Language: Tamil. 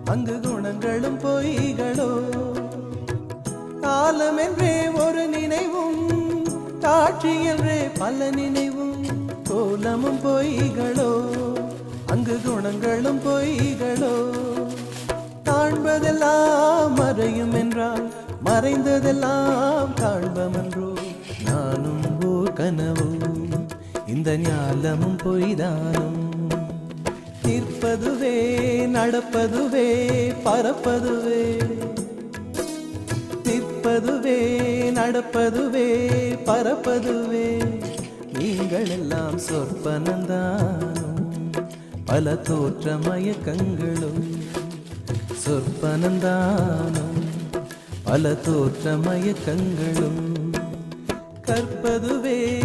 அங்கு குணங்களும் பொய்களோ காலம் என்றே ஒரு நினைவும் காட்சி என்றே பல நினைவும் கோலமும் பொய்களோ அங்கு குணங்களும் பொய்களோ காண்பதெல்லாம் மறையும் என்றால் மறைந்ததெல்லாம் காண்பமன்றோ நானும் ஓர் கனவோ இந்த ஞாலமும் பொய்தானும் நிற்பதுவே நடப்பதுவே பறப்பதுவே நிற்பதுவே நடப்பதுவே பறப்பதுவே நீங்கள் எல்லாம் சொற்பனந்தானும் பல தோற்ற மயக்கங்களும் சொற்பனந்தானும் பல தோற்ற மயக்கங்களும் கற்பதுவே